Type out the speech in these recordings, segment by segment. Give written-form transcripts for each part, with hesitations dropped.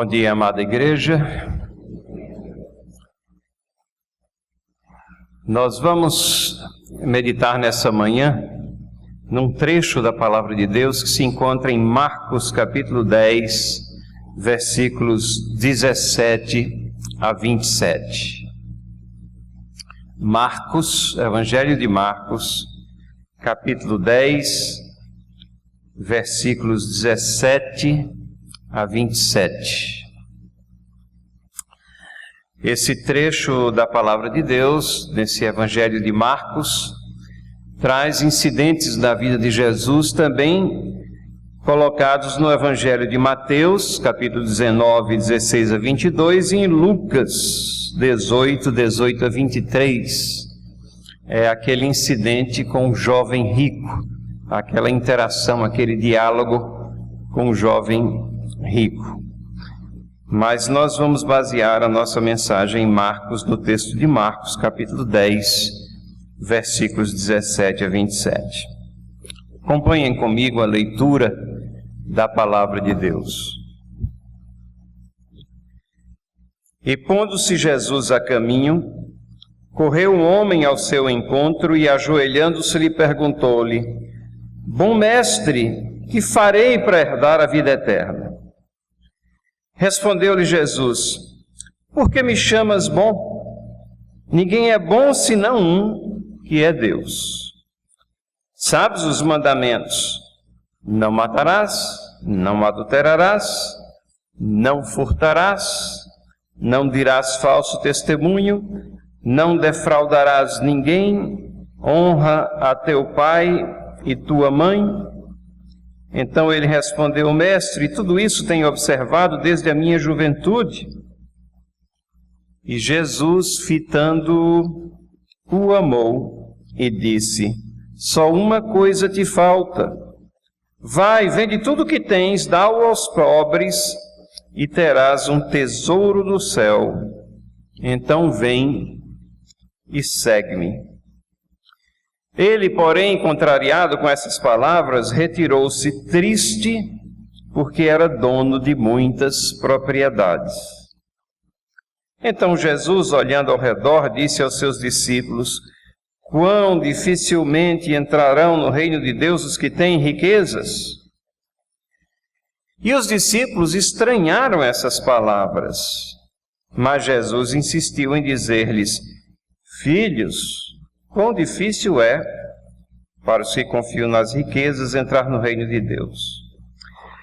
Bom dia, amada igreja. Nós vamos meditar nessa manhã num trecho da Palavra de Deus que se encontra em Marcos capítulo 10, versículos 17 a 27. Marcos, Evangelho de Marcos, capítulo 10, versículos 17 a 27. Esse trecho da Palavra de Deus, nesse Evangelho de Marcos, traz incidentes da vida de Jesus também colocados no Evangelho de Mateus, capítulo 19, 16 a 22, e em Lucas 18, 18 a 23. É aquele incidente com o jovem rico, aquela interação, aquele diálogo com o jovem rico. Mas nós vamos basear a nossa mensagem em Marcos, no texto de Marcos, capítulo 10, versículos 17 a 27. Acompanhem comigo a leitura da Palavra de Deus. E pondo-se Jesus a caminho, correu um homem ao seu encontro e, ajoelhando-se, lhe perguntou-lhe: Bom mestre, que farei para herdar a vida eterna? Respondeu-lhe Jesus: Por que me chamas bom? Ninguém é bom senão um, que é Deus. Sabes os mandamentos: não matarás, não adulterarás, não furtarás, não dirás falso testemunho, não defraudarás ninguém, honra a teu pai e tua mãe. Então ele respondeu: Mestre, tudo isso tenho observado desde a minha juventude. E Jesus, fitando-o, o amou e disse: Só uma coisa te falta. Vai, vende tudo o que tens, dá-o aos pobres, e terás um tesouro no céu. Então vem e segue-me. Ele, porém, contrariado com essas palavras, retirou-se triste, porque era dono de muitas propriedades. Então Jesus, olhando ao redor, disse aos seus discípulos: Quão dificilmente entrarão no reino de Deus os que têm riquezas? E os discípulos estranharam essas palavras. Mas Jesus insistiu em dizer-lhes: Filhos, quão difícil é para os que confiam nas riquezas entrar no reino de Deus.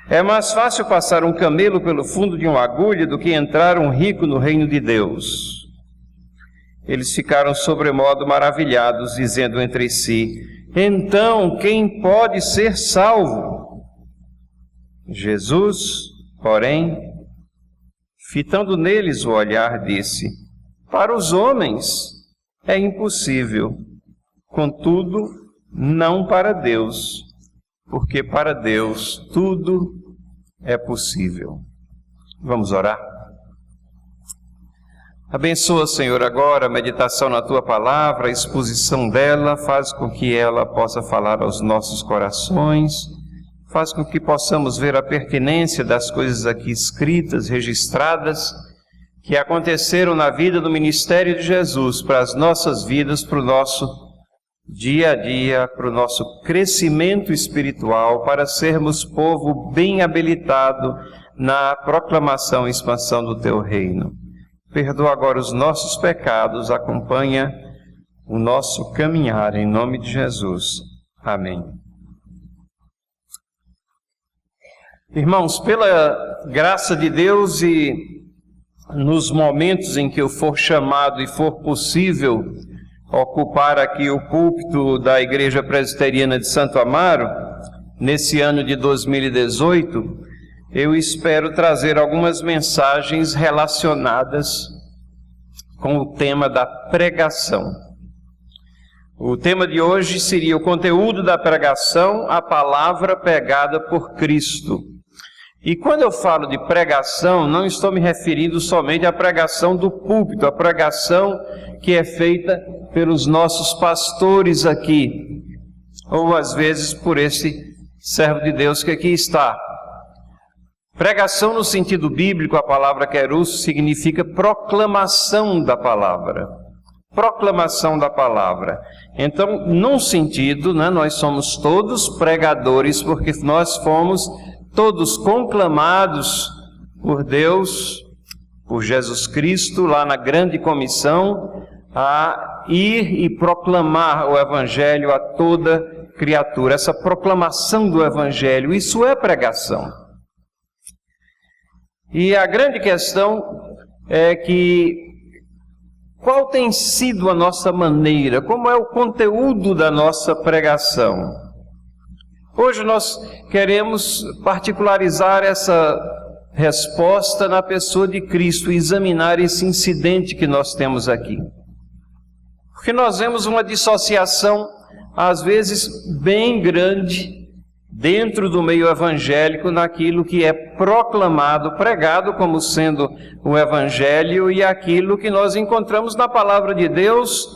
É mais fácil passar um camelo pelo fundo de uma agulha do que entrar um rico no reino de Deus. Eles ficaram sobremodo maravilhados, dizendo entre si: Então, quem pode ser salvo? Jesus, porém, fitando neles o olhar, disse: Para os homens é impossível, contudo, não para Deus, porque para Deus tudo é possível. Vamos orar? Abençoa, Senhor, agora a meditação na Tua Palavra, a exposição dela, faz com que ela possa falar aos nossos corações, faz com que possamos ver a pertinência das coisas aqui escritas, registradas, que aconteceram na vida do ministério de Jesus, para as nossas vidas, para o nosso dia a dia, para o nosso crescimento espiritual, para sermos povo bem habilitado na proclamação e expansão do Teu reino. Perdoa agora os nossos pecados, acompanha o nosso caminhar, em nome de Jesus. Amém. Irmãos, pela graça de Deus e nos momentos em que eu for chamado e for possível ocupar aqui o púlpito da Igreja Presbiteriana de Santo Amaro, nesse ano de 2018, eu espero trazer algumas mensagens relacionadas com o tema da pregação. O tema de hoje seria o conteúdo da pregação, a palavra pregada por Cristo. E quando eu falo de pregação, não estou me referindo somente à pregação do púlpito, a pregação que é feita pelos nossos pastores aqui, ou às vezes por esse servo de Deus que aqui está. Pregação no sentido bíblico, a palavra querus significa proclamação da palavra. Proclamação da palavra. Então, num sentido, né, nós somos todos pregadores, porque nós fomos todos conclamados por Deus, por Jesus Cristo, lá na grande comissão, a ir e proclamar o Evangelho a toda criatura. Essa proclamação do Evangelho, isso é pregação. E a grande questão é que qual tem sido a nossa maneira, como é o conteúdo da nossa pregação? Hoje nós queremos particularizar essa resposta na pessoa de Cristo, examinar esse incidente que nós temos aqui. Porque nós vemos uma dissociação, às vezes, bem grande, dentro do meio evangélico, naquilo que é proclamado, pregado como sendo o Evangelho, e aquilo que nós encontramos na Palavra de Deus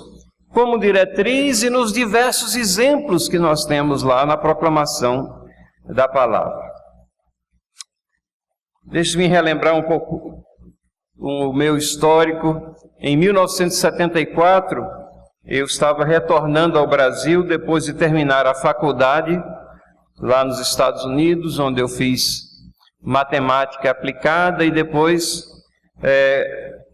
como diretriz e nos diversos exemplos que nós temos lá na proclamação da Palavra. Deixe-me relembrar um pouco o meu histórico. Em 1974, eu estava retornando ao Brasil depois de terminar a faculdade lá nos Estados Unidos, onde eu fiz matemática aplicada e depois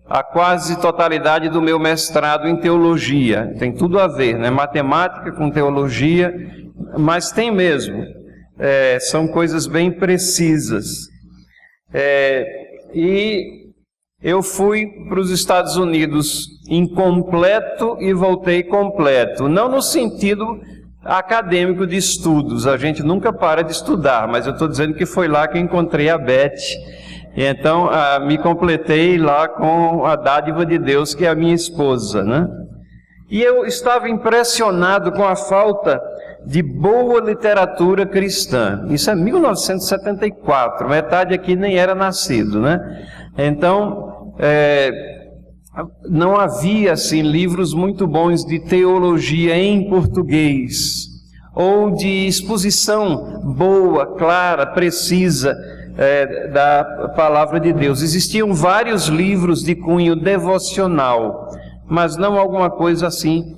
a quase totalidade do meu mestrado em teologia. Tem tudo a ver, né? Matemática com teologia, mas tem mesmo. São coisas bem precisas. E eu fui para os Estados Unidos incompleto e voltei completo. Não no sentido acadêmico de estudos, a gente nunca para de estudar, mas eu estou dizendo que foi lá que eu encontrei a Beth. E então me completei lá com a dádiva de Deus, que é a minha esposa, né? E eu estava impressionado com a falta de boa literatura cristã. Isso é 1974, metade aqui nem era nascido, né? Então, não havia, assim, livros muito bons de teologia em português, ou de exposição boa, clara, precisa da palavra de Deus. Existiam vários livros de cunho devocional, mas não alguma coisa assim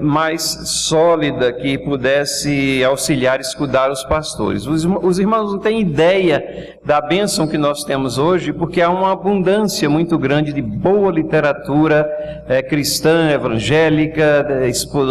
mais sólida que pudesse auxiliar, escudar os pastores. Os irmãos não têm ideia da bênção que nós temos hoje, porque há uma abundância muito grande de boa literatura cristã, evangélica,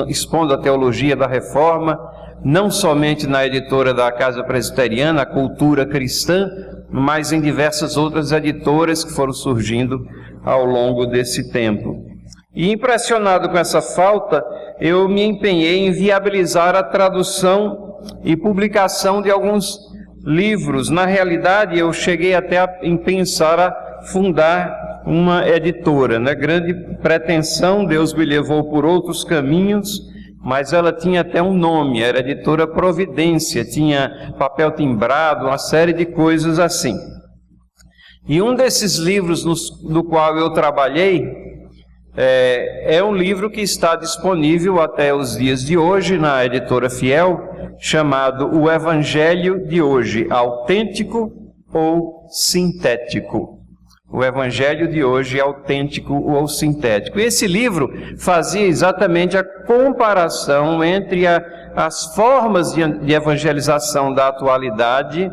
expondo a teologia da reforma, não somente na editora da Casa Presbiteriana, a Cultura Cristã, mas em diversas outras editoras que foram surgindo ao longo desse tempo. E impressionado com essa falta, eu me empenhei em viabilizar a tradução e publicação de alguns livros. Na realidade, eu cheguei até em pensar a fundar uma editora, né? Grande pretensão, Deus me levou por outros caminhos, mas ela tinha até um nome, era Editora Providência, tinha papel timbrado, uma série de coisas assim. E um desses livros no qual eu trabalhei, é um livro que está disponível até os dias de hoje na Editora Fiel, chamado O Evangelho de Hoje, Autêntico ou Sintético. O Evangelho de Hoje, Autêntico ou Sintético. E esse livro fazia exatamente a comparação entre as formas de evangelização da atualidade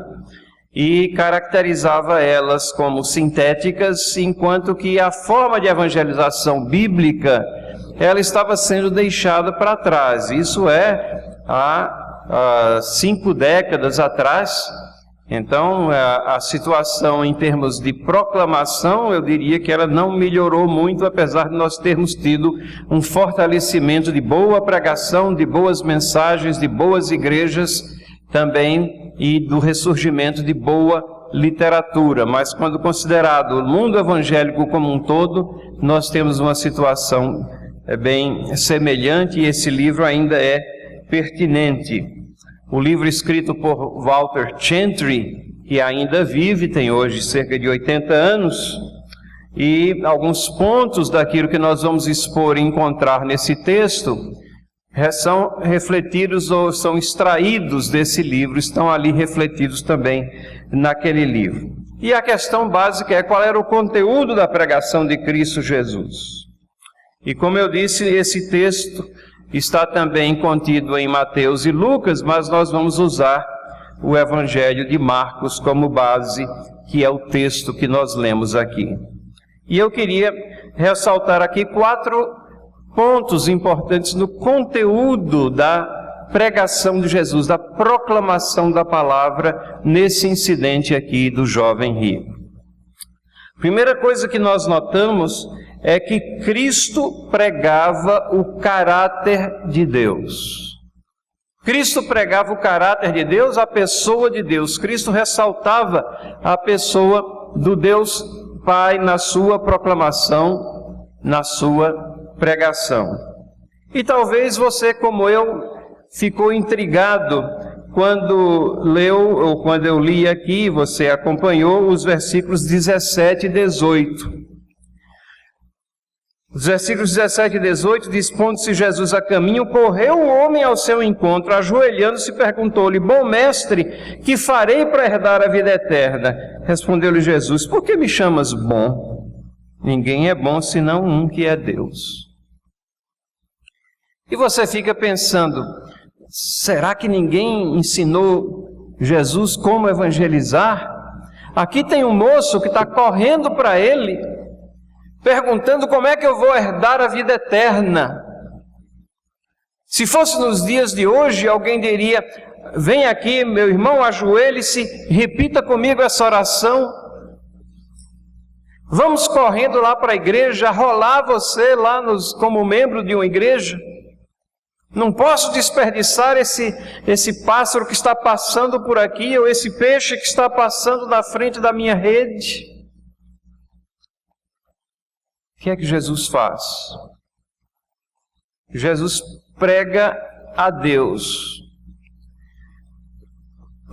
e caracterizava elas como sintéticas, enquanto que a forma de evangelização bíblica, ela estava sendo deixada para trás. Isso há 5 décadas atrás. Então, a situação em termos de proclamação, eu diria que ela não melhorou muito, apesar de nós termos tido um fortalecimento de boa pregação, de boas mensagens, de boas igrejas também, e do ressurgimento de boa literatura. Mas quando considerado o mundo evangélico como um todo, nós temos uma situação bem semelhante, e esse livro ainda é pertinente. O livro escrito por Walter Gentry, que ainda vive, tem hoje cerca de 80 anos, e alguns pontos daquilo que nós vamos expor e encontrar nesse texto são refletidos ou são extraídos desse livro, estão ali refletidos também naquele livro. E a questão básica é qual era o conteúdo da pregação de Cristo Jesus. E como eu disse, esse texto está também contido em Mateus e Lucas, mas nós vamos usar o Evangelho de Marcos como base, que é o texto que nós lemos aqui. E eu queria ressaltar aqui 4 pontos importantes no conteúdo da pregação de Jesus, da proclamação da palavra nesse incidente aqui do jovem rico. Primeira coisa que nós notamos é que Cristo pregava o caráter de Deus. Cristo pregava o caráter de Deus, a pessoa de Deus. Cristo ressaltava a pessoa do Deus Pai na sua proclamação, na sua pregação. E talvez você, como eu, ficou intrigado quando leu, ou quando eu li aqui, você acompanhou os versículos 17 e 18. Os versículos 17 e 18 diz: pondo-se Jesus a caminho, correu um homem ao seu encontro, ajoelhando-se, perguntou-lhe: bom mestre, que farei para herdar a vida eterna? Respondeu-lhe Jesus: por que me chamas bom? Ninguém é bom senão um, que é Deus. E você fica pensando, será que ninguém ensinou Jesus como evangelizar? Aqui tem um moço que está correndo para ele, perguntando como é que eu vou herdar a vida eterna. Se fosse nos dias de hoje, alguém diria: vem aqui, meu irmão, ajoelhe-se, repita comigo essa oração. Vamos correndo lá para a igreja, rolar você lá como membro de uma igreja. Não posso desperdiçar esse pássaro que está passando por aqui, ou esse peixe que está passando na frente da minha rede. O que é que Jesus faz? Jesus prega a Deus.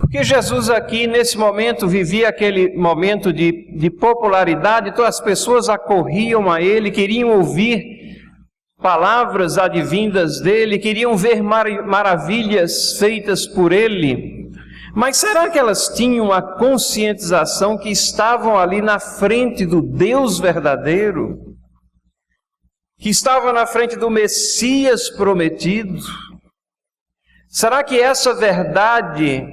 Porque Jesus aqui, nesse momento, vivia aquele momento de popularidade, então as pessoas acorriam a ele, queriam ouvir palavras advindas dele, queriam ver maravilhas feitas por ele. Mas será que elas tinham a conscientização que estavam ali na frente do Deus verdadeiro? Que estavam na frente do Messias prometido? Será que essa verdade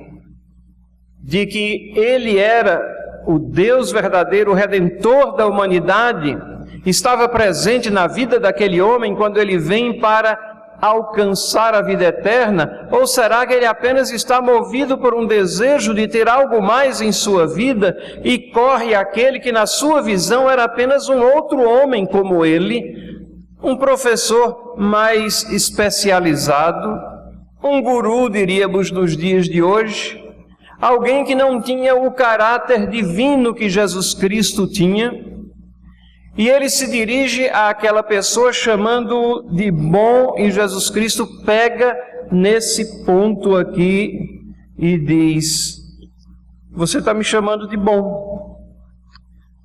de que ele era o Deus verdadeiro, o Redentor da humanidade, estava presente na vida daquele homem quando ele vem para alcançar a vida eterna? Ou será que ele apenas está movido por um desejo de ter algo mais em sua vida e corre àquele que na sua visão era apenas um outro homem como ele, um professor mais especializado, um guru, diríamos nos dias de hoje, alguém que não tinha o caráter divino que Jesus Cristo tinha? E ele se dirige àquela pessoa chamando-o de bom, e Jesus Cristo pega nesse ponto aqui e diz: você está me chamando de bom,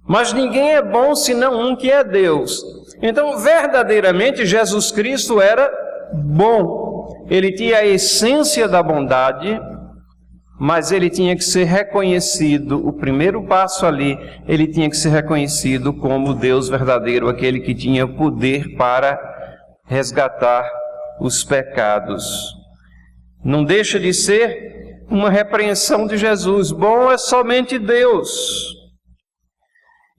mas ninguém é bom senão um, que é Deus. Então, verdadeiramente, Jesus Cristo era bom, ele tinha a essência da bondade, mas ele tinha que ser reconhecido, o primeiro passo ali, ele tinha que ser reconhecido como Deus verdadeiro, aquele que tinha poder para resgatar os pecados. Não deixa de ser uma repreensão de Jesus: bom é somente Deus.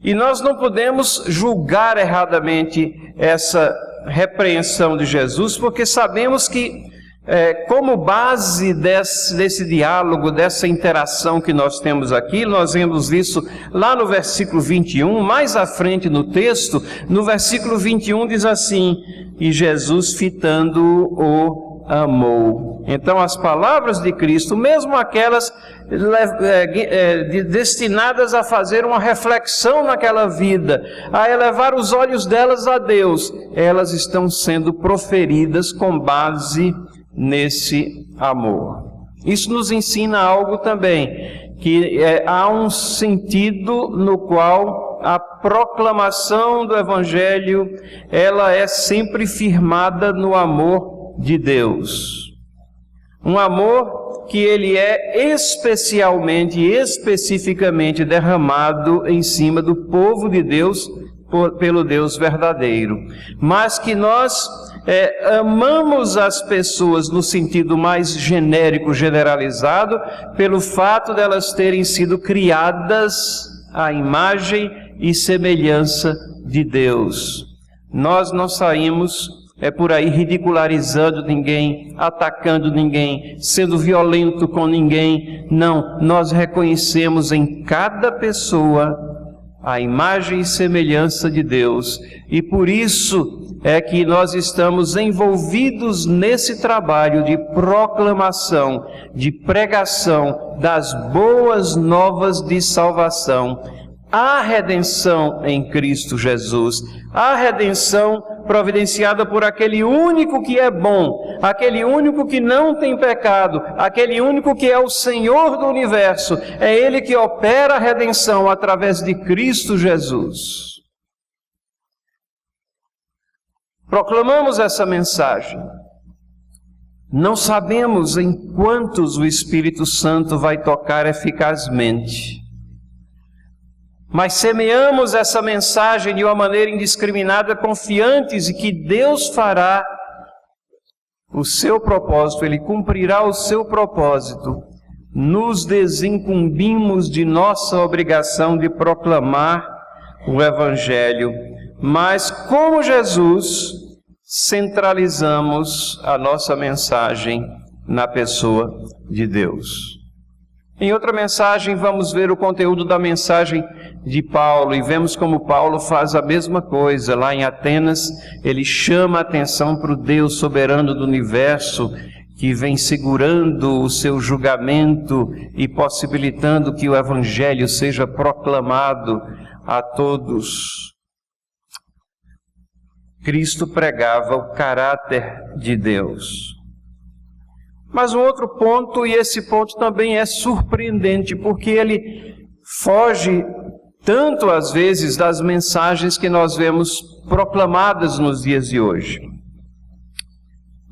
E nós não podemos julgar erradamente essa repreensão de Jesus, porque sabemos que como base desse diálogo, dessa interação que nós temos aqui, nós vemos isso lá no versículo 21, mais à frente no texto, no versículo 21 diz assim: e Jesus, fitando-o, amou. Então as palavras de Cristo, mesmo aquelas destinadas a fazer uma reflexão naquela vida, a elevar os olhos delas a Deus, elas estão sendo proferidas com base nesse amor. Isso nos ensina algo também, que há um sentido no qual a proclamação do Evangelho, ela é sempre firmada no amor de Deus. Um amor que ele é especialmente e especificamente derramado em cima do povo de Deus pelo Deus verdadeiro. Mas que nós amamos as pessoas no sentido mais genérico, generalizado, pelo fato de elas terem sido criadas à imagem e semelhança de Deus. Nós não saímos por aí ridicularizando ninguém, atacando ninguém, sendo violento com ninguém. Não, nós reconhecemos em cada pessoa a imagem e semelhança de Deus, e por isso é que nós estamos envolvidos nesse trabalho de proclamação, de pregação das boas novas de salvação. Há redenção em Cristo Jesus, há redenção providenciada por aquele único que é bom, aquele único que não tem pecado, aquele único que é o Senhor do universo. É Ele que opera a redenção através de Cristo Jesus. Proclamamos essa mensagem. Não sabemos em quantos o Espírito Santo vai tocar eficazmente, mas semeamos essa mensagem de uma maneira indiscriminada, confiantes de que Deus fará o seu propósito, Ele cumprirá o seu propósito. Nos desincumbimos de nossa obrigação de proclamar o Evangelho, mas como Jesus, centralizamos a nossa mensagem na pessoa de Deus. Em outra mensagem, vamos ver o conteúdo da mensagem de Paulo, e vemos como Paulo faz a mesma coisa. Lá em Atenas, ele chama a atenção para o Deus soberano do universo, que vem segurando o seu julgamento e possibilitando que o Evangelho seja proclamado a todos. Cristo pregava o caráter de Deus. Mas um outro ponto, e esse ponto também é surpreendente, porque ele foge tanto às vezes das mensagens que nós vemos proclamadas nos dias de hoje.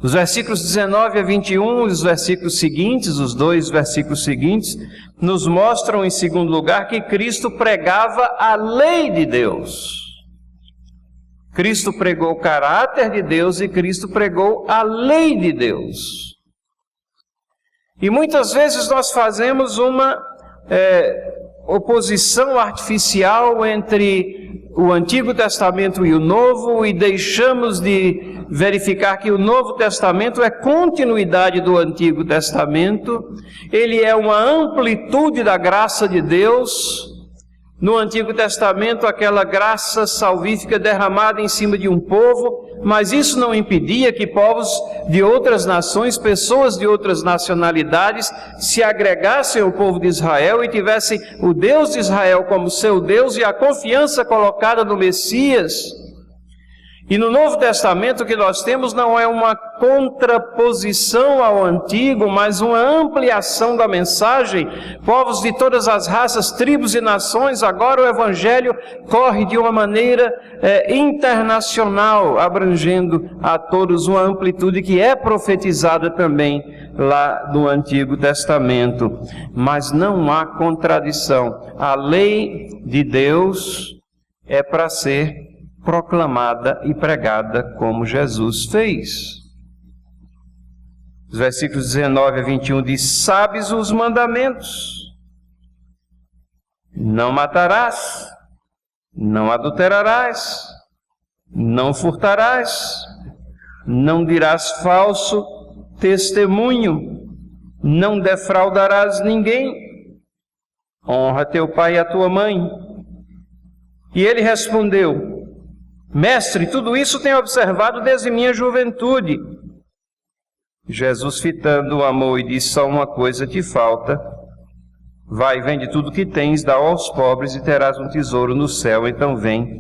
Os versículos 19 a 21, os versículos seguintes, os 2 versículos seguintes, nos mostram, em segundo lugar, que Cristo pregava a lei de Deus. Cristo pregou o caráter de Deus e Cristo pregou a lei de Deus. E muitas vezes nós fazemos uma oposição artificial entre o Antigo Testamento e o Novo, e deixamos de verificar que o Novo Testamento é continuidade do Antigo Testamento. Ele é uma amplitude da graça de Deus. No Antigo Testamento, aquela graça salvífica derramada em cima de um povo, mas isso não impedia que povos de outras nações, pessoas de outras nacionalidades, se agregassem ao povo de Israel e tivessem o Deus de Israel como seu Deus e a confiança colocada no Messias. E no Novo Testamento o que nós temos não é uma contraposição ao Antigo, mas uma ampliação da mensagem. Povos de todas as raças, tribos e nações, agora o Evangelho corre de uma maneira internacional, abrangendo a todos, uma amplitude que é profetizada também lá no Antigo Testamento. Mas não há contradição. A lei de Deus é para ser proclamada e pregada como Jesus fez. Os versículos 19 a 21 diz: sabes os mandamentos: não matarás, não adulterarás, não furtarás, não dirás falso testemunho, não defraudarás ninguém, honra teu pai e a tua mãe. E ele respondeu: mestre, tudo isso tenho observado desde minha juventude. Jesus, fitando o amor, e disse: só uma coisa te falta. Vai, vende tudo que tens, dá aos pobres e terás um tesouro no céu. Então vem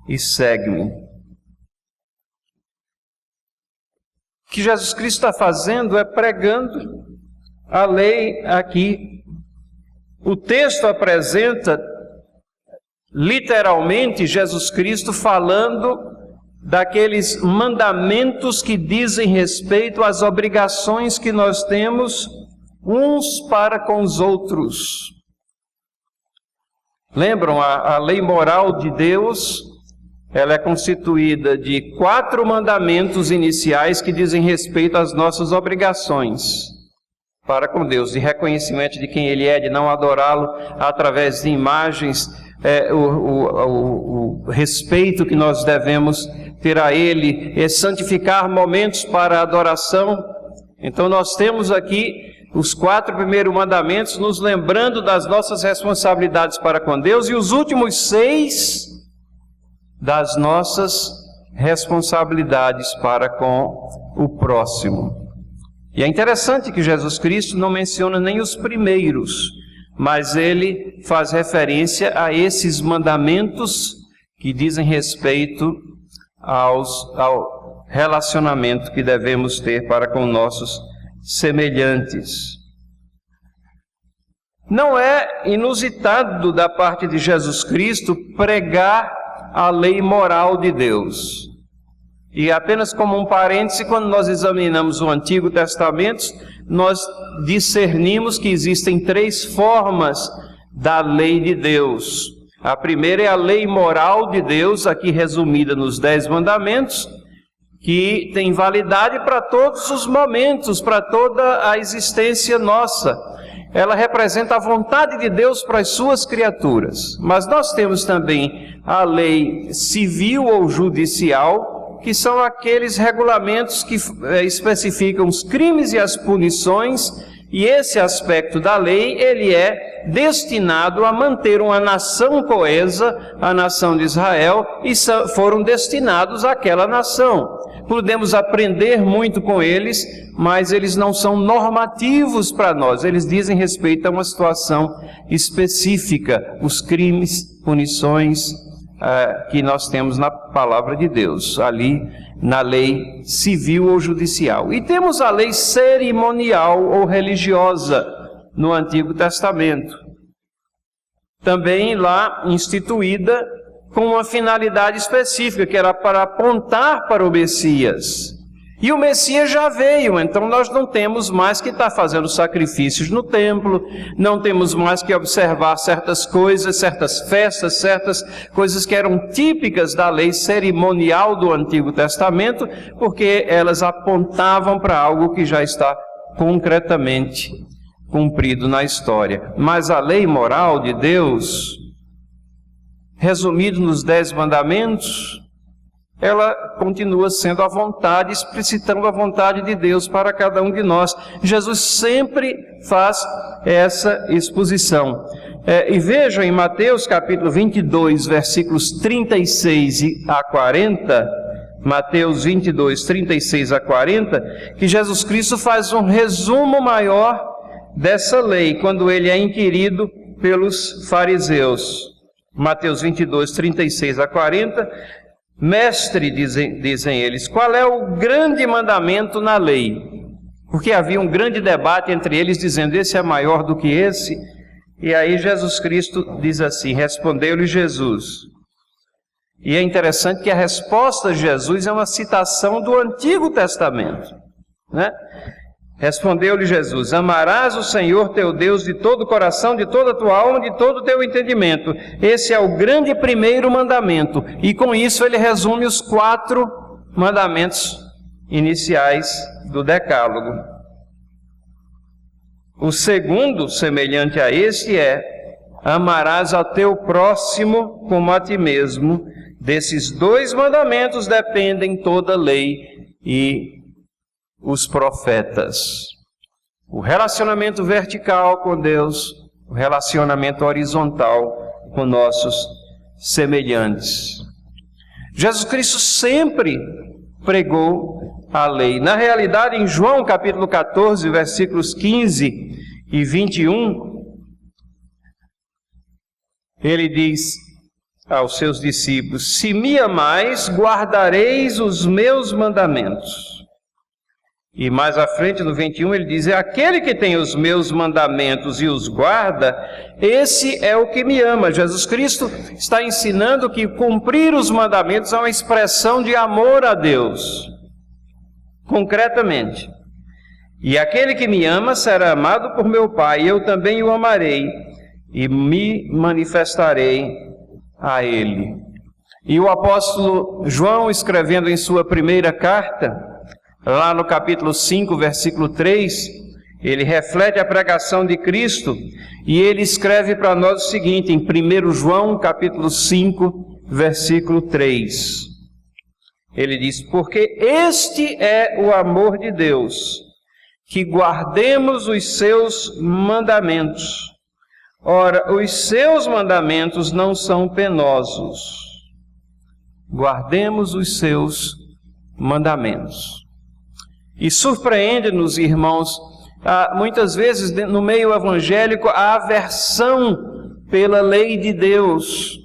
e segue-me. O que Jesus Cristo está fazendo é pregando a lei aqui. O texto apresenta literalmente Jesus Cristo falando daqueles mandamentos que dizem respeito às obrigações que nós temos uns para com os outros. Lembram, a lei moral de Deus, ela é constituída de 4 mandamentos iniciais que dizem respeito às nossas obrigações para com Deus, de reconhecimento de quem Ele é, de não adorá-lo através de imagens, o respeito que nós devemos ter a Ele, santificar momentos para a adoração. Então nós temos aqui os 4 primeiros mandamentos, nos lembrando das nossas responsabilidades para com Deus, e os últimos 6 das nossas responsabilidades para com o próximo. E é interessante que Jesus Cristo não menciona nem os primeiros, mas ele faz referência a esses mandamentos que dizem respeito ao relacionamento que devemos ter para com nossos semelhantes. Não é inusitado da parte de Jesus Cristo pregar a lei moral de Deus. E apenas como um parêntese, quando nós examinamos o Antigo Testamento, nós discernimos que existem 3 formas da lei de Deus. A primeira é a lei moral de Deus, aqui resumida nos 10 mandamentos, que tem validade para todos os momentos, para toda a existência nossa. Ela representa a vontade de Deus para as suas criaturas. Mas nós temos também a lei civil ou judicial, que são aqueles regulamentos que especificam os crimes e as punições, e esse aspecto da lei, ele é destinado a manter uma nação coesa, a nação de Israel, e foram destinados àquela nação. Podemos aprender muito com eles, mas eles não são normativos para nós. Eles dizem respeito a uma situação específica, os crimes, punições que nós temos na palavra de Deus, ali na lei civil ou judicial. E temos a lei cerimonial ou religiosa no Antigo Testamento, também lá instituída com uma finalidade específica, que era para apontar para o Messias. E o Messias já veio, então nós não temos mais que estar fazendo sacrifícios no templo, não temos mais que observar certas coisas, certas festas, certas coisas que eram típicas da lei cerimonial do Antigo Testamento, porque elas apontavam para algo que já está concretamente cumprido na história. Mas a lei moral de Deus, resumido nos 10 mandamentos, ela continua sendo a vontade, explicitando a vontade de Deus para cada um de nós. Jesus sempre faz essa exposição. E vejam em Mateus capítulo 22, versículos 36 a 40, Mateus 22, 36 a 40, que Jesus Cristo faz um resumo maior dessa lei, quando ele é inquirido pelos fariseus. Mateus 22, 36 a 40, Mestre, dizem eles, qual é o grande mandamento na lei? Porque havia um grande debate entre eles, dizendo, esse é maior do que esse. E aí Jesus Cristo diz assim, respondeu-lhe Jesus. E é interessante que a resposta de Jesus é uma citação do Antigo Testamento, né? Respondeu-lhe Jesus, amarás o Senhor teu Deus de todo o coração, de toda a tua alma, de todo o teu entendimento. Esse é o grande primeiro mandamento. E com isso ele resume os 4 mandamentos iniciais do Decálogo. O segundo, semelhante a esse, é amarás ao teu próximo como a ti mesmo. Desses 2 mandamentos dependem toda a lei e os profetas. O relacionamento vertical com Deus, o relacionamento horizontal com nossos semelhantes. Jesus Cristo sempre pregou a lei. Na realidade, em João capítulo 14, versículos 15 e 21, ele diz aos seus discípulos, se me amais, guardareis os meus mandamentos. E mais à frente, no 21, ele diz: aquele que tem os meus mandamentos e os guarda, esse é o que me ama. Jesus Cristo está ensinando que cumprir os mandamentos é uma expressão de amor a Deus, concretamente. E aquele que me ama será amado por meu Pai, e eu também o amarei e me manifestarei a ele. E o apóstolo João, escrevendo em sua primeira carta, lá no capítulo 5, versículo 3, ele reflete a pregação de Cristo e ele escreve para nós o seguinte, em 1 João, capítulo 5, versículo 3. Ele diz: porque este é o amor de Deus, que guardemos os seus mandamentos. Ora, os seus mandamentos não são penosos. Guardemos os seus mandamentos. E surpreende-nos, irmãos, muitas vezes no meio evangélico, a aversão pela lei de Deus.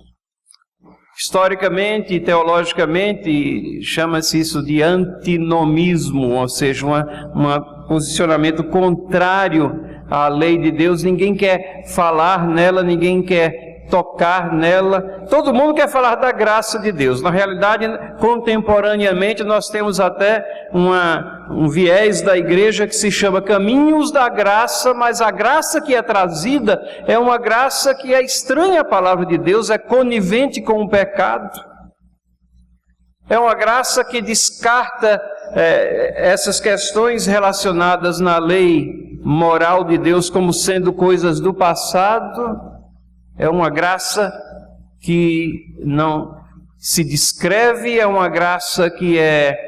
Historicamente e teologicamente, chama-se isso de antinomismo, ou seja, um posicionamento contrário à lei de Deus. Ninguém quer falar nela, ninguém quer tocar nela, todo mundo quer falar da graça de Deus. Na realidade, contemporaneamente, nós temos até um viés da igreja que se chama caminhos da graça, mas a graça que é trazida é uma graça que é estranha à palavra de Deus, é conivente com o pecado. É uma graça que descarta essas questões relacionadas na lei moral de Deus como sendo coisas do passado. É uma graça que não se descreve, é uma graça que é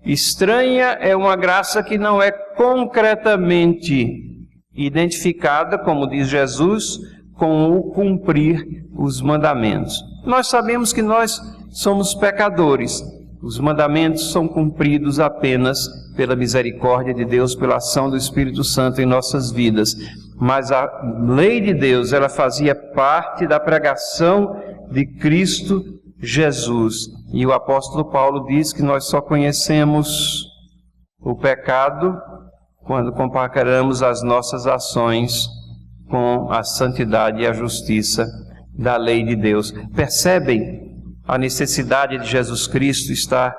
estranha, é uma graça que não é concretamente identificada, como diz Jesus, com o cumprir os mandamentos. Nós sabemos que nós somos pecadores. Os mandamentos são cumpridos apenas pela misericórdia de Deus, pela ação do Espírito Santo em nossas vidas. Mas a lei de Deus, ela fazia parte da pregação de Cristo Jesus. E o apóstolo Paulo diz que nós só conhecemos o pecado quando comparamos as nossas ações com a santidade e a justiça da lei de Deus. Percebem a necessidade de Jesus Cristo estar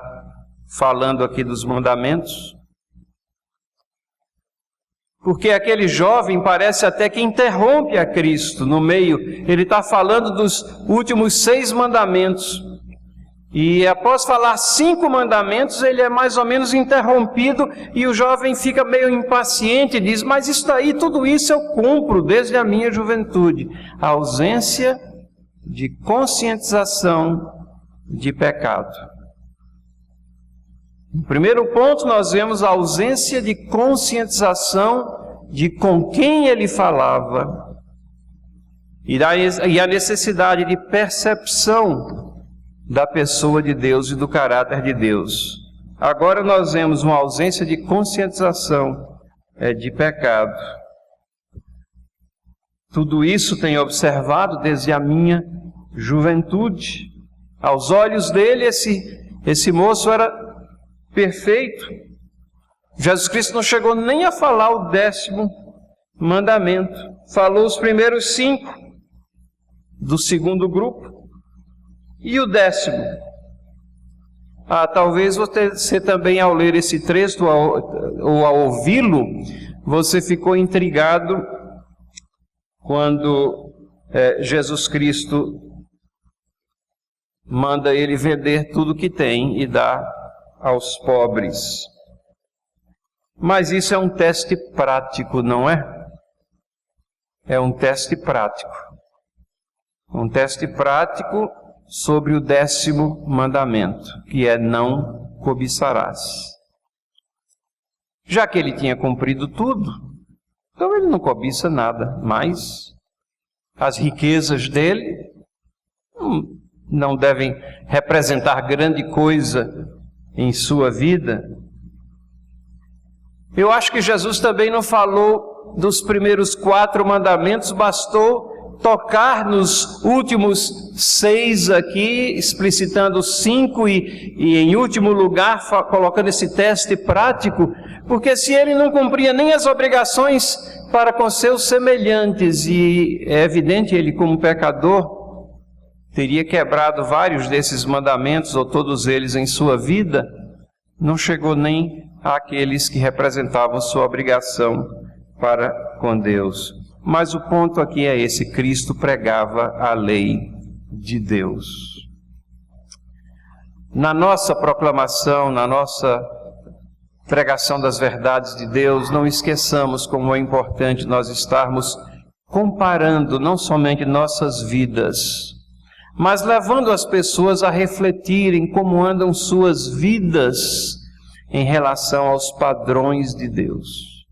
falando aqui dos mandamentos? Porque aquele jovem parece até que interrompe a Cristo no meio. Ele está falando dos últimos 6 mandamentos. E após falar 5 mandamentos, ele é mais ou menos interrompido e o jovem fica meio impaciente e diz: mas isso daí, tudo isso eu cumpro desde a minha juventude. A ausência de conscientização de pecado. No primeiro ponto, nós vemos a ausência de conscientização de com quem ele falava e a necessidade de percepção da pessoa de Deus e do caráter de Deus. Agora nós vemos uma ausência de conscientização de pecado. Tudo isso tenho observado desde a minha juventude. Aos olhos dele, esse moço era perfeito. Jesus Cristo não chegou nem a falar o 10º mandamento. Falou os primeiros 5 do segundo grupo. E o 10º? Talvez você também, ao ler esse texto ou ao ouvi-lo, você ficou intrigado quando Jesus Cristo manda ele vender tudo que tem e dar aos pobres. Mas isso é um teste prático, não é? É um teste prático. Um teste prático sobre o 10º mandamento, que é: não cobiçarás. Já que ele tinha cumprido tudo, então ele não cobiça nada mais. As riquezas dele não devem representar grande coisa em sua vida. Eu acho que Jesus também não falou dos primeiros 4 mandamentos, bastou tocar nos últimos 6 aqui, explicitando 5 e em último lugar, colocando esse teste prático, porque se ele não cumpria nem as obrigações para com seus semelhantes, e é evidente, ele como pecador, teria quebrado vários desses mandamentos, ou todos eles em sua vida, não chegou nem àqueles que representavam sua obrigação para com Deus. Mas o ponto aqui é esse: Cristo pregava a lei de Deus. Na nossa proclamação, na nossa pregação das verdades de Deus, não esqueçamos como é importante nós estarmos comparando não somente nossas vidas, mas levando as pessoas a refletirem como andam suas vidas em relação aos padrões de Deus.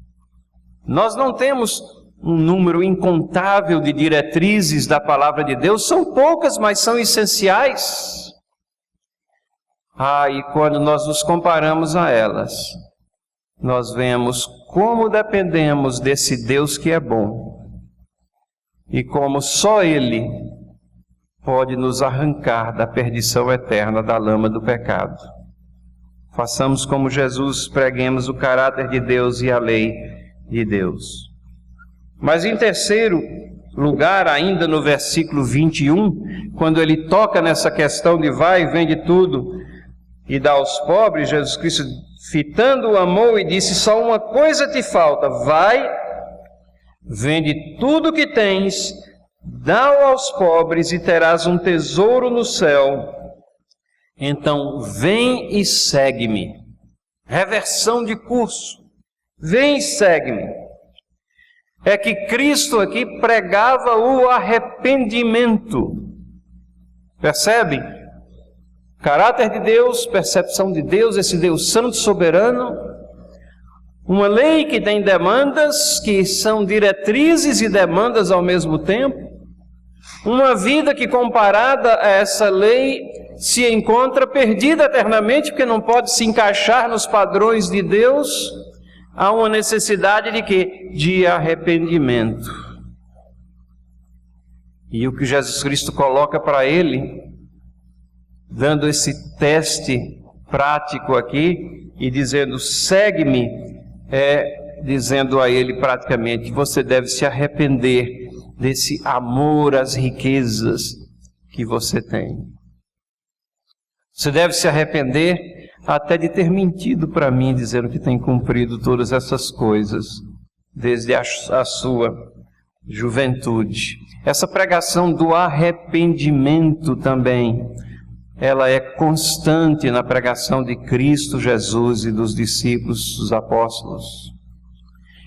Nós não temos um número incontável de diretrizes da palavra de Deus, são poucas, mas são essenciais. E quando nós nos comparamos a elas, nós vemos como dependemos desse Deus que é bom e como só Ele pode nos arrancar da perdição eterna, da lama do pecado. Façamos como Jesus, preguemos o caráter de Deus e a lei de Deus. Mas em terceiro lugar, ainda no versículo 21, quando ele toca nessa questão de vai, vende tudo e dá aos pobres, Jesus Cristo, fitando-o, amou e disse: só uma coisa te falta, vai, vende tudo que tens, dá-o aos pobres e terás um tesouro no céu. Então vem e segue-me. Reversão de curso. Vem e segue-me. É que Cristo aqui pregava o arrependimento. Percebe? Caráter de Deus, percepção de Deus, esse Deus santo, soberano. Uma lei que tem demandas, que são diretrizes e demandas ao mesmo tempo. Uma vida que, comparada a essa lei, se encontra perdida eternamente, porque não pode se encaixar nos padrões de Deus. Há uma necessidade de quê? De arrependimento. E o que Jesus Cristo coloca para ele, dando esse teste prático aqui e dizendo: segue-me, dizendo a ele praticamente: você deve se arrepender desse amor às riquezas que você tem. Você deve se arrepender até de ter mentido para mim, dizendo que tem cumprido todas essas coisas desde a sua juventude. Essa pregação do arrependimento também, ela é constante na pregação de Cristo Jesus e dos discípulos, dos apóstolos.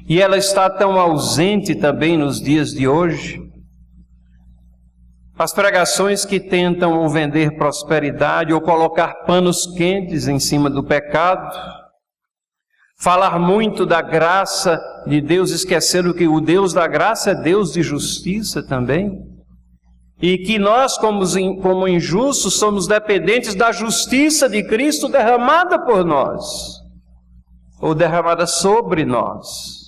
E ela está tão ausente também nos dias de hoje. As pregações que tentam ou vender prosperidade ou colocar panos quentes em cima do pecado, falar muito da graça de Deus, esquecendo que o Deus da graça é Deus de justiça também, e que nós, como injustos, somos dependentes da justiça de Cristo derramada por nós, ou derramada sobre nós.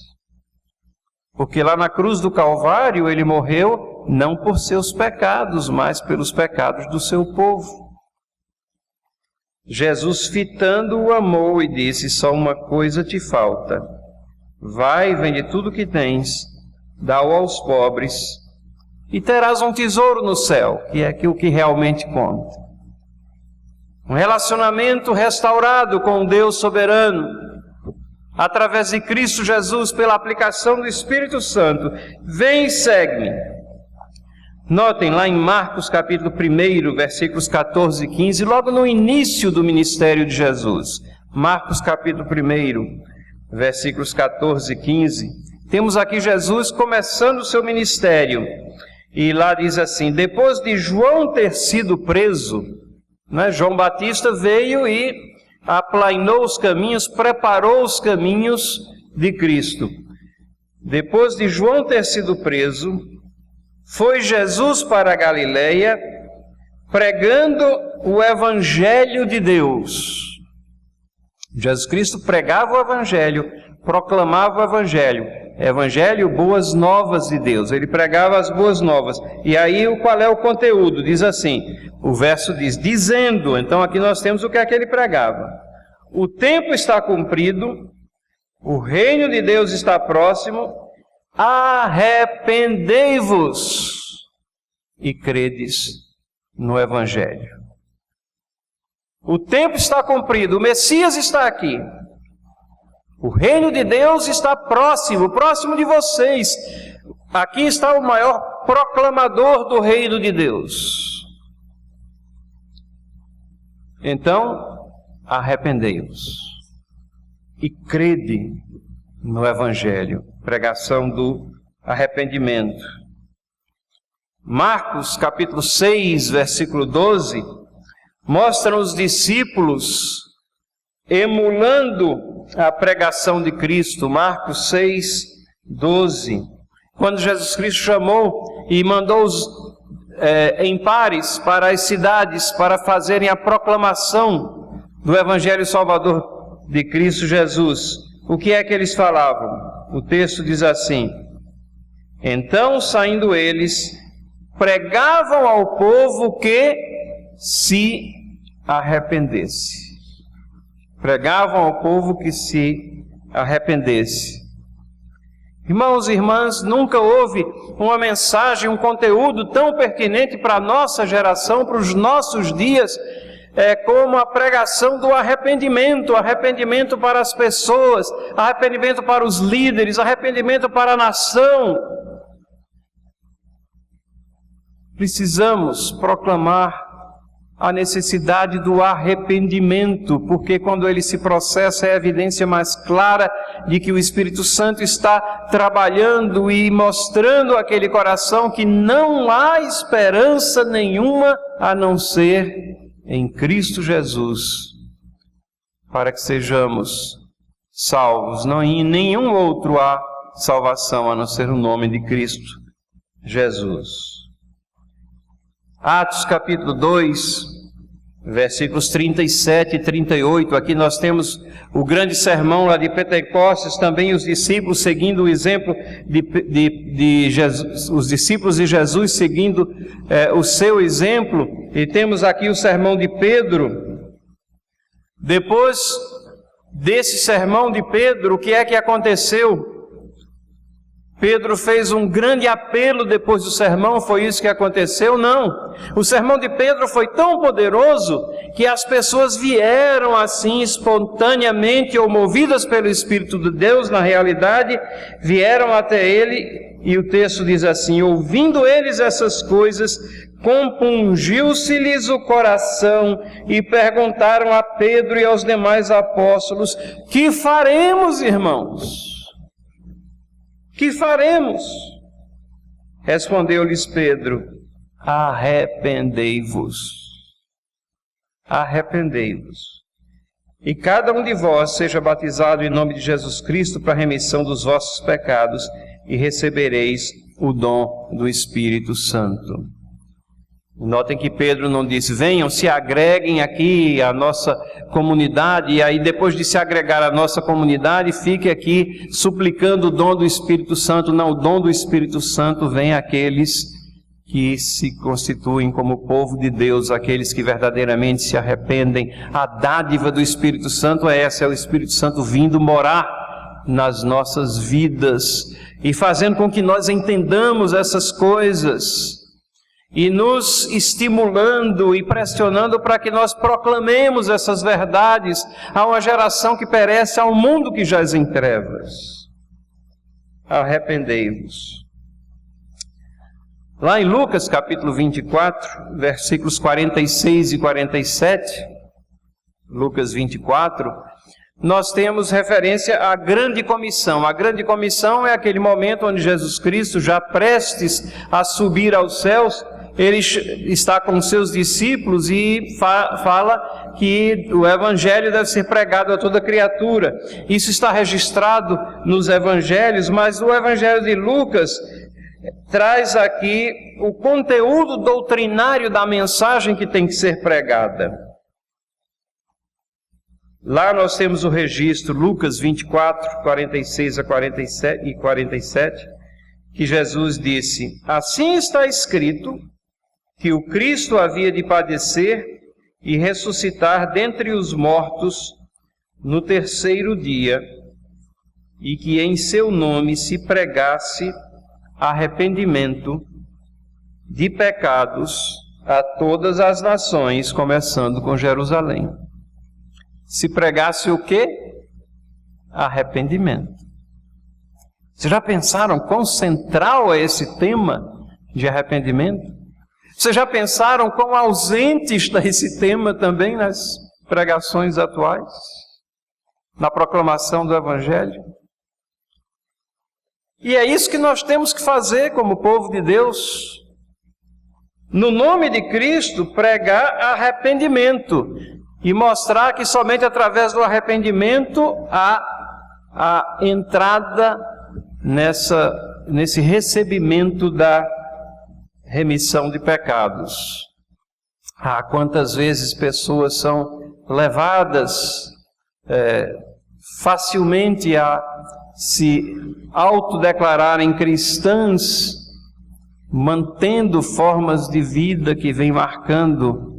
Porque lá na cruz do Calvário ele morreu não por seus pecados, mas pelos pecados do seu povo. Jesus, fitando-o, amou e disse: só uma coisa te falta. Vai, vende tudo que tens, dá-o aos pobres, e terás um tesouro no céu, que é aquilo que realmente conta. Um relacionamento restaurado com Deus soberano, através de Cristo Jesus, pela aplicação do Espírito Santo. Vem e segue-me. Notem lá em Marcos capítulo 1, versículos 14 e 15, logo no início do ministério de Jesus. Marcos capítulo 1, versículos 14 e 15. Temos aqui Jesus começando o seu ministério. E lá diz assim: depois de João ter sido preso, João Batista veio e aplainou os caminhos, preparou os caminhos de Cristo. Depois de João ter sido preso, foi Jesus para a Galileia, pregando o Evangelho de Deus. Jesus Cristo pregava o Evangelho proclamava o Evangelho, boas novas de Deus. Ele pregava as boas novas. E aí, qual é o conteúdo? Diz assim, o verso diz, dizendo, então aqui nós temos o que é que ele pregava. O tempo está cumprido, o reino de Deus está próximo, arrependei-vos e credes no Evangelho. O tempo está cumprido, o Messias está aqui. O reino de Deus está próximo de vocês. Aqui está o maior proclamador do reino de Deus. Então, arrependei-vos e crede no Evangelho. Pregação do arrependimento. Marcos capítulo 6, versículo 12, mostra os discípulos emulando a pregação de Cristo. Marcos 6, 12. Quando Jesus Cristo chamou e mandou-os em pares para as cidades para fazerem a proclamação do Evangelho Salvador de Cristo Jesus, o que é que eles falavam? O texto diz assim: então, saindo eles, pregavam ao povo que se arrependesse. Pregavam ao povo que se arrependesse. Irmãos e irmãs, nunca houve uma mensagem, um conteúdo tão pertinente para a nossa geração, para os nossos dias, como a pregação do arrependimento. Arrependimento para as pessoas, arrependimento para os líderes, arrependimento para a nação. Precisamos proclamar a necessidade do arrependimento, porque quando ele se processa é a evidência mais clara de que o Espírito Santo está trabalhando e mostrando àquele coração que não há esperança nenhuma a não ser em Cristo Jesus, para que sejamos salvos. Não em nenhum outro há salvação a não ser o nome de Cristo Jesus. Atos capítulo 2, versículos 37 e 38, aqui nós temos o grande sermão lá de Pentecostes, também os discípulos seguindo o exemplo de Jesus, os discípulos de Jesus seguindo o seu exemplo, e temos aqui o sermão de Pedro. Depois desse sermão de Pedro, o que é que aconteceu? Pedro fez um grande apelo depois do sermão, foi isso que aconteceu? Não. O sermão de Pedro foi tão poderoso que as pessoas vieram assim espontaneamente ou movidas pelo Espírito de Deus, na realidade, vieram até ele, e o texto diz assim: ouvindo eles essas coisas, compungiu-se-lhes o coração e perguntaram a Pedro e aos demais apóstolos: que faremos, irmãos? Que faremos? Respondeu-lhes Pedro: arrependei-vos. Arrependei-vos. E cada um de vós seja batizado em nome de Jesus Cristo para a remissão dos vossos pecados, e recebereis o dom do Espírito Santo. Notem que Pedro não disse: venham, se agreguem aqui à nossa comunidade, e aí depois de se agregar à nossa comunidade, fique aqui suplicando o dom do Espírito Santo. Não, o dom do Espírito Santo vem àqueles que se constituem como povo de Deus, aqueles que verdadeiramente se arrependem. A dádiva do Espírito Santo é essa, é o Espírito Santo vindo morar nas nossas vidas e fazendo com que nós entendamos essas coisas, e nos estimulando e pressionando para que nós proclamemos essas verdades a uma geração que perece, ao mundo que jaz em trevas. Arrependei-vos. Lá em Lucas capítulo 24, versículos 46 e 47, Lucas 24, nós temos referência à grande comissão. A grande comissão é aquele momento onde Jesus Cristo, já prestes a subir aos céus, ele está com seus discípulos e fala que o Evangelho deve ser pregado a toda criatura. Isso está registrado nos Evangelhos, mas o Evangelho de Lucas traz aqui o conteúdo doutrinário da mensagem que tem que ser pregada. Lá nós temos o registro, Lucas 24, 46 a 47 e 47, que Jesus disse: assim está escrito que o Cristo havia de padecer e ressuscitar dentre os mortos no terceiro dia, e que em seu nome se pregasse arrependimento de pecados a todas as nações, começando com Jerusalém. Se pregasse o quê? Arrependimento. Vocês já pensaram quão central é esse tema de arrependimento? Vocês já pensaram quão ausente está esse tema também nas pregações atuais? Na proclamação do Evangelho? E é isso que nós temos que fazer como povo de Deus. No nome de Cristo, pregar arrependimento e mostrar que somente através do arrependimento há a entrada nesse recebimento da remissão de pecados. Quantas vezes pessoas são levadas facilmente a se autodeclararem cristãs, mantendo formas de vida que vêm marcando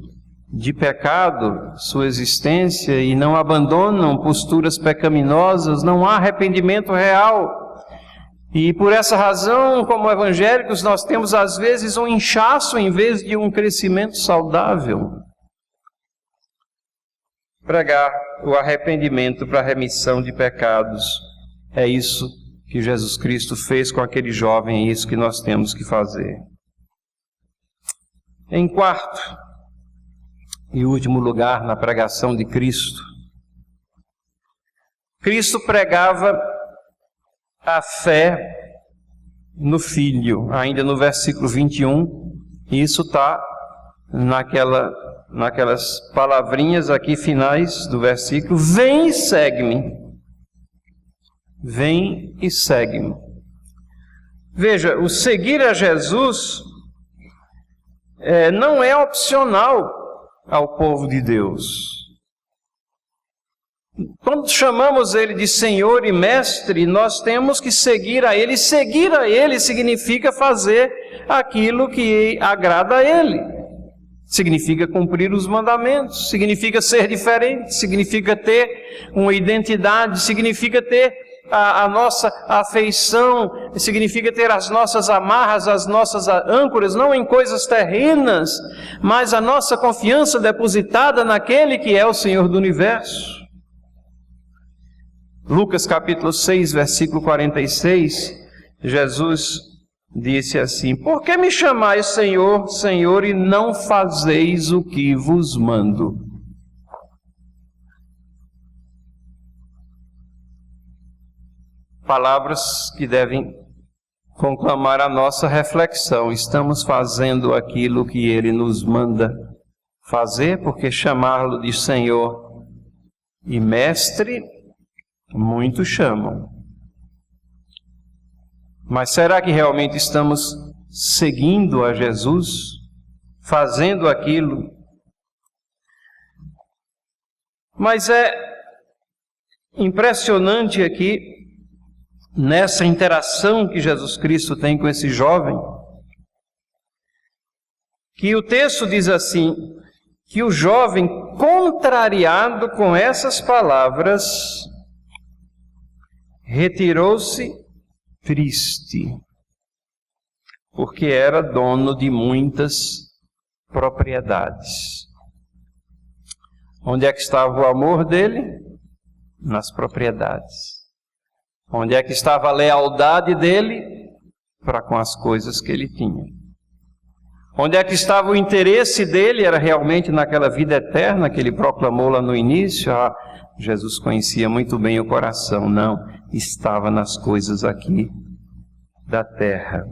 de pecado sua existência e não abandonam posturas pecaminosas. Não há arrependimento real. E por essa razão, como evangélicos, nós temos às vezes um inchaço em vez de um crescimento saudável. Pregar o arrependimento para a remissão de pecados. É isso que Jesus Cristo fez com aquele jovem, é isso que nós temos que fazer. Em quarto e último lugar, na pregação de Cristo, Cristo pregava a fé no Filho, ainda no versículo 21, e isso está naquelas palavrinhas aqui finais do versículo: vem e segue-me. Vem e segue-me. Veja, o seguir a Jesus não é opcional ao povo de Deus. Quando chamamos Ele de Senhor e Mestre, nós temos que seguir a Ele. Seguir a Ele significa fazer aquilo que agrada a Ele. Significa cumprir os mandamentos, significa ser diferente, significa ter uma identidade, significa ter a nossa afeição, significa ter as nossas amarras, as nossas âncoras, não em coisas terrenas, mas a nossa confiança depositada naquele que é o Senhor do Universo. Lucas capítulo 6, versículo 46, Jesus disse assim: por que me chamais Senhor, Senhor, e não fazeis o que vos mando? Palavras que devem conclamar a nossa reflexão. Estamos fazendo aquilo que Ele nos manda fazer? Porque chamá-lo de Senhor e Mestre, muitos chamam. Mas será que realmente estamos seguindo a Jesus? Fazendo aquilo? Mas é impressionante aqui, nessa interação que Jesus Cristo tem com esse jovem, que o texto diz assim, que o jovem, contrariado com essas palavras, retirou-se triste, porque era dono de muitas propriedades. Onde é que estava o amor dele? Nas propriedades. Onde é que estava a lealdade dele? Para com as coisas que ele tinha. Onde é que estava o interesse dele? Era realmente naquela vida eterna que ele proclamou lá no início? Jesus conhecia muito bem o coração. Não, estava nas coisas aqui da terra.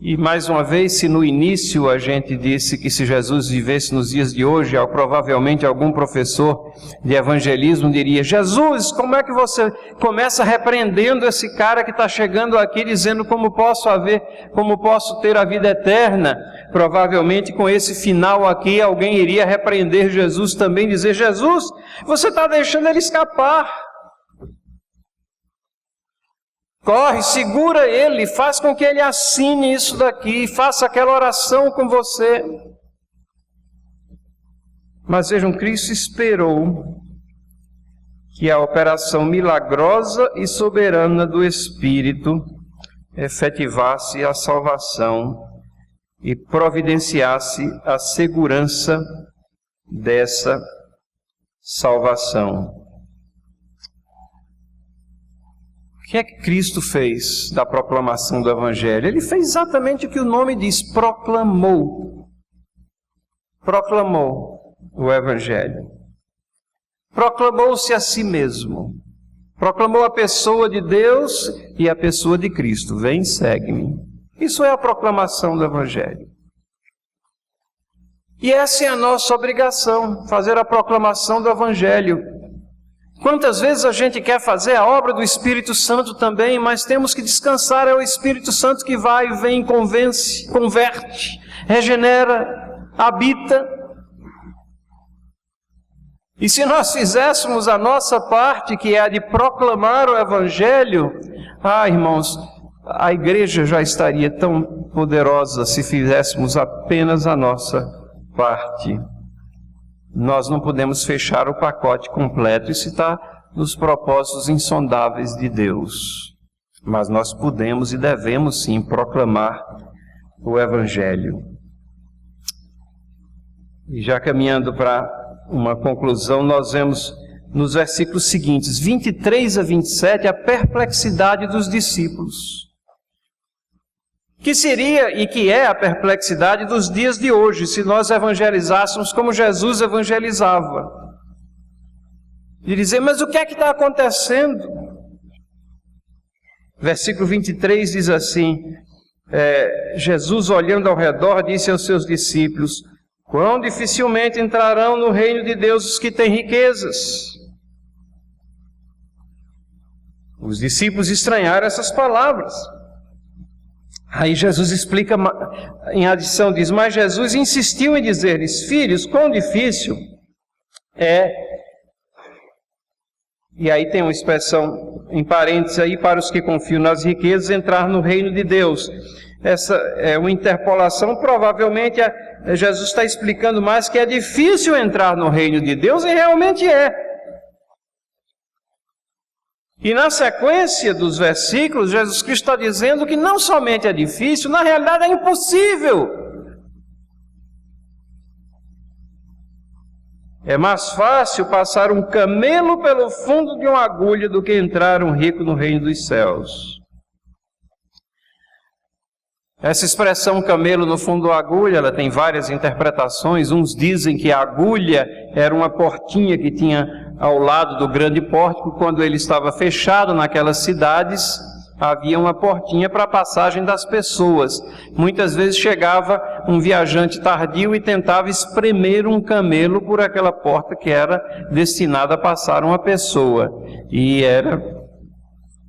E mais uma vez, se no início a gente disse que se Jesus vivesse nos dias de hoje, provavelmente algum professor de evangelismo diria: Jesus, como é que você começa repreendendo esse cara que está chegando aqui dizendo como posso ter a vida eterna? Provavelmente com esse final aqui, alguém iria repreender Jesus também, dizer: Jesus, você está deixando ele escapar. Corre, segura ele, faz com que ele assine isso daqui, faça aquela oração com você. Mas vejam, Cristo esperou que a operação milagrosa e soberana do Espírito efetivasse a salvação e providenciasse a segurança dessa salvação. O que é que Cristo fez da proclamação do Evangelho? Ele fez exatamente o que o nome diz: proclamou. Proclamou o Evangelho. Proclamou-se a si mesmo. Proclamou a pessoa de Deus e a pessoa de Cristo. Vem, segue-me. Isso é a proclamação do Evangelho. E essa é a nossa obrigação, fazer a proclamação do Evangelho. Quantas vezes a gente quer fazer a obra do Espírito Santo também, mas temos que descansar, é o Espírito Santo que vai e vem, convence, converte, regenera, habita. E se nós fizéssemos a nossa parte, que é a de proclamar o Evangelho, irmãos, a igreja já estaria tão poderosa se fizéssemos apenas a nossa parte. Nós não podemos fechar o pacote completo, isso está nos propósitos insondáveis de Deus. Mas nós podemos e devemos sim proclamar o Evangelho. E já caminhando para uma conclusão, nós vemos nos versículos seguintes, 23 a 27, a perplexidade dos discípulos. Que seria e que é a perplexidade dos dias de hoje, se nós evangelizássemos como Jesus evangelizava. De dizer: mas o que é que está acontecendo? Versículo 23 diz assim: Jesus, olhando ao redor, disse aos seus discípulos: quão dificilmente entrarão no reino de Deus os que têm riquezas. Os discípulos estranharam essas palavras. Aí Jesus explica, em adição diz: mas Jesus insistiu em dizer-lhes: filhos, quão difícil é... E aí tem uma expressão em parênteses aí: para os que confiam nas riquezas, entrar no reino de Deus. Essa é uma interpolação, provavelmente Jesus está explicando mais que é difícil entrar no reino de Deus, e realmente é. E na sequência dos versículos, Jesus Cristo está dizendo que não somente é difícil, na realidade é impossível. É mais fácil passar um camelo pelo fundo de uma agulha do que entrar um rico no reino dos céus. Essa expressão camelo no fundo da agulha, ela tem várias interpretações. Uns dizem que a agulha era uma portinha que tinha ao lado do grande pórtico. Quando ele estava fechado naquelas cidades, havia uma portinha para a passagem das pessoas. Muitas vezes chegava um viajante tardio e tentava espremer um camelo por aquela porta que era destinada a passar uma pessoa. E era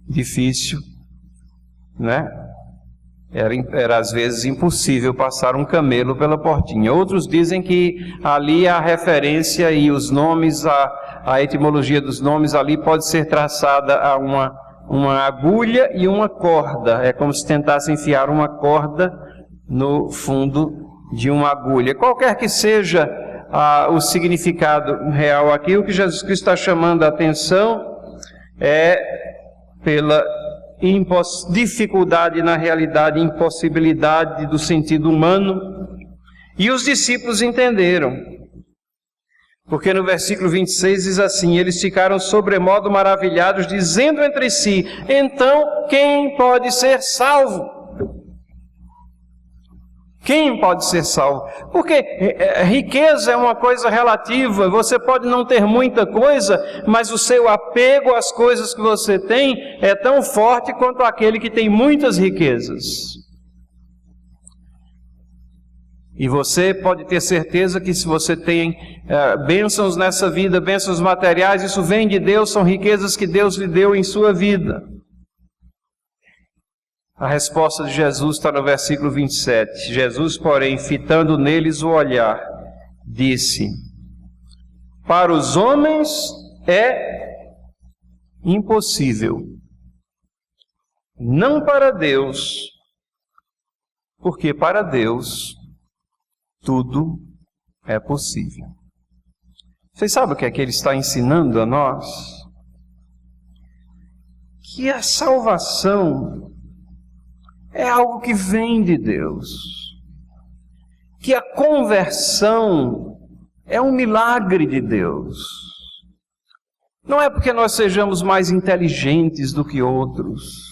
difícil, né? Era às vezes impossível passar um camelo pela portinha. Outros dizem que ali a referência e os nomes, a etimologia dos nomes ali pode ser traçada a uma agulha e uma corda. É como se tentasse enfiar uma corda no fundo de uma agulha. Qualquer que seja o significado real aqui, o que Jesus Cristo está chamando a atenção é pela dificuldade na realidade, impossibilidade do sentido humano. E os discípulos entenderam, porque no versículo 26 diz assim: eles ficaram sobremodo maravilhados, dizendo entre si: então quem pode ser salvo? Quem pode ser salvo? Porque riqueza é uma coisa relativa. Você pode não ter muita coisa, mas o seu apego às coisas que você tem é tão forte quanto aquele que tem muitas riquezas. E você pode ter certeza que se você tem bênçãos nessa vida, bênçãos materiais, isso vem de Deus, são riquezas que Deus lhe deu em sua vida. A resposta de Jesus está no versículo 27. Jesus, porém, fitando neles o olhar, disse: para os homens é impossível, não para Deus, porque para Deus tudo é possível. Vocês sabem o que é que ele está ensinando a nós? Que a salvação é algo que vem de Deus. Que a conversão é um milagre de Deus. Não é porque nós sejamos mais inteligentes do que outros.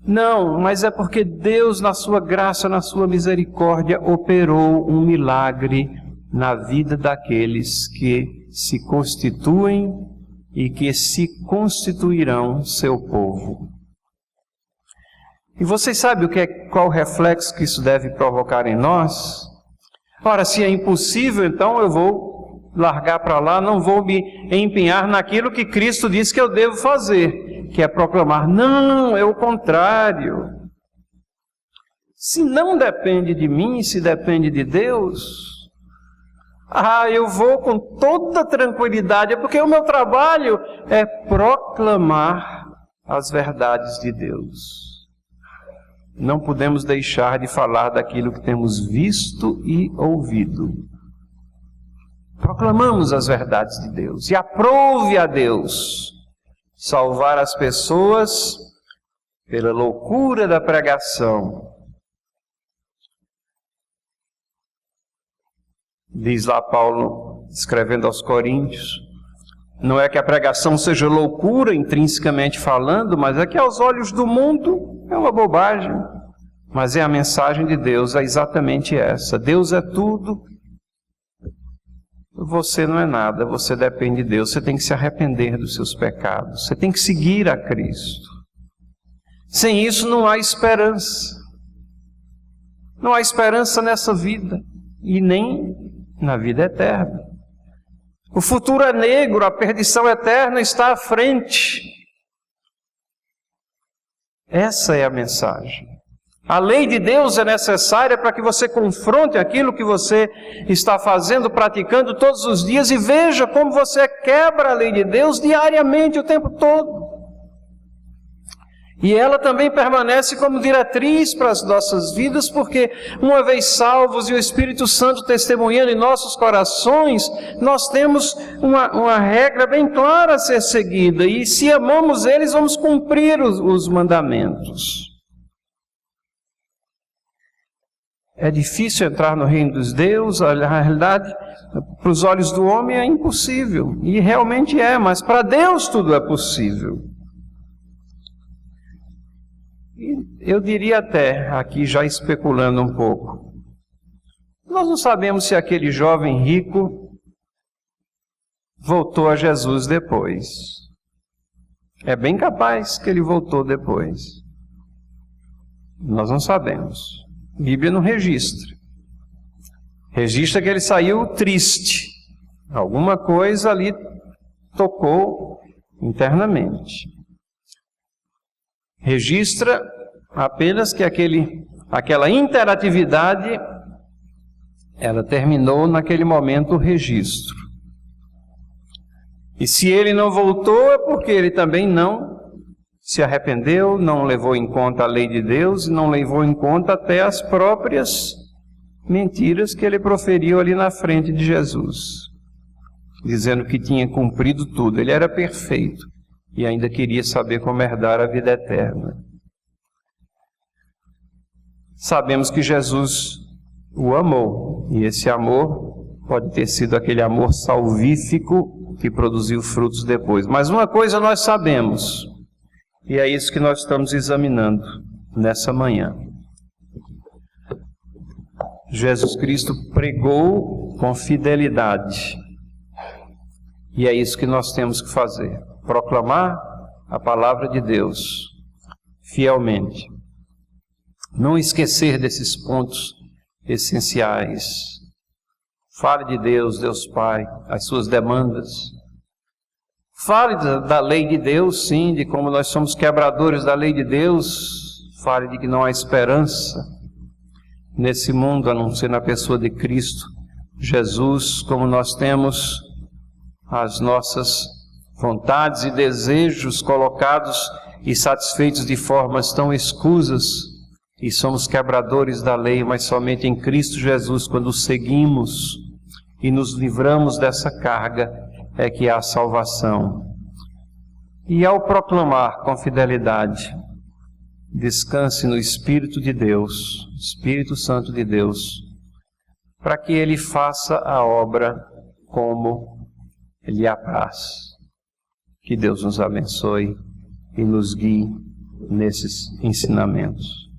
Não, mas é porque Deus, na sua graça, na sua misericórdia, operou um milagre na vida daqueles que se constituem e que se constituirão seu povo. E vocês sabem qual o reflexo que isso deve provocar em nós? Ora, se é impossível, então eu vou largar para lá, não vou me empenhar naquilo que Cristo disse que eu devo fazer, que é proclamar. Não, é o contrário. Se não depende de mim, se depende de Deus, eu vou com toda tranquilidade, porque o meu trabalho é proclamar as verdades de Deus. Não podemos deixar de falar daquilo que temos visto e ouvido. Proclamamos as verdades de Deus e aprove a Deus salvar as pessoas pela loucura da pregação. Diz lá Paulo, escrevendo aos Coríntios, não é que a pregação seja loucura intrinsecamente falando, mas é que aos olhos do mundo é uma bobagem. Mas é a mensagem de Deus, é exatamente essa. Deus é tudo, você não é nada, você depende de Deus. Você tem que se arrepender dos seus pecados, você tem que seguir a Cristo. Sem isso não há esperança. Não há esperança nessa vida e nem na vida eterna. O futuro é negro, a perdição eterna está à frente. Essa é a mensagem. A lei de Deus é necessária para que você confronte aquilo que você está fazendo, praticando todos os dias e veja como você quebra a lei de Deus diariamente, o tempo todo. E ela também permanece como diretriz para as nossas vidas, porque uma vez salvos e o Espírito Santo testemunhando em nossos corações, nós temos uma regra bem clara a ser seguida. E se amamos eles, vamos cumprir os mandamentos. É difícil entrar no reino dos deuses, na realidade, para os olhos do homem é impossível. E realmente é, mas para Deus tudo é possível. Eu diria até, aqui já especulando um pouco, nós não sabemos se aquele jovem rico voltou a Jesus depois. É bem capaz que ele voltou depois. Nós não sabemos. A Bíblia não registra. Registra que ele saiu triste. Alguma coisa ali tocou internamente. Registra apenas que aquela interatividade, ela terminou naquele momento o registro. E se ele não voltou, é porque ele também não se arrependeu, não levou em conta a lei de Deus, e não levou em conta até as próprias mentiras que ele proferiu ali na frente de Jesus, dizendo que tinha cumprido tudo. Ele era perfeito e ainda queria saber como herdar a vida eterna. Sabemos que Jesus o amou, e esse amor pode ter sido aquele amor salvífico que produziu frutos depois. Mas uma coisa nós sabemos, e é isso que nós estamos examinando nessa manhã. Jesus Cristo pregou com fidelidade, e é isso que nós temos que fazer. Proclamar a palavra de Deus fielmente. Não esquecer desses pontos essenciais. Fale de Deus, Deus Pai, as suas demandas. Fale da lei de Deus, sim, de como nós somos quebradores da lei de Deus. Fale de que não há esperança nesse mundo, a não ser na pessoa de Cristo Jesus, como nós temos as nossas vontades e desejos colocados e satisfeitos de formas tão escusas, e somos quebradores da lei, mas somente em Cristo Jesus, quando o seguimos e nos livramos dessa carga, é que há salvação. E ao proclamar com fidelidade, descanse no Espírito de Deus, Espírito Santo de Deus, para que Ele faça a obra como lhe apraz. Que Deus nos abençoe e nos guie nesses ensinamentos.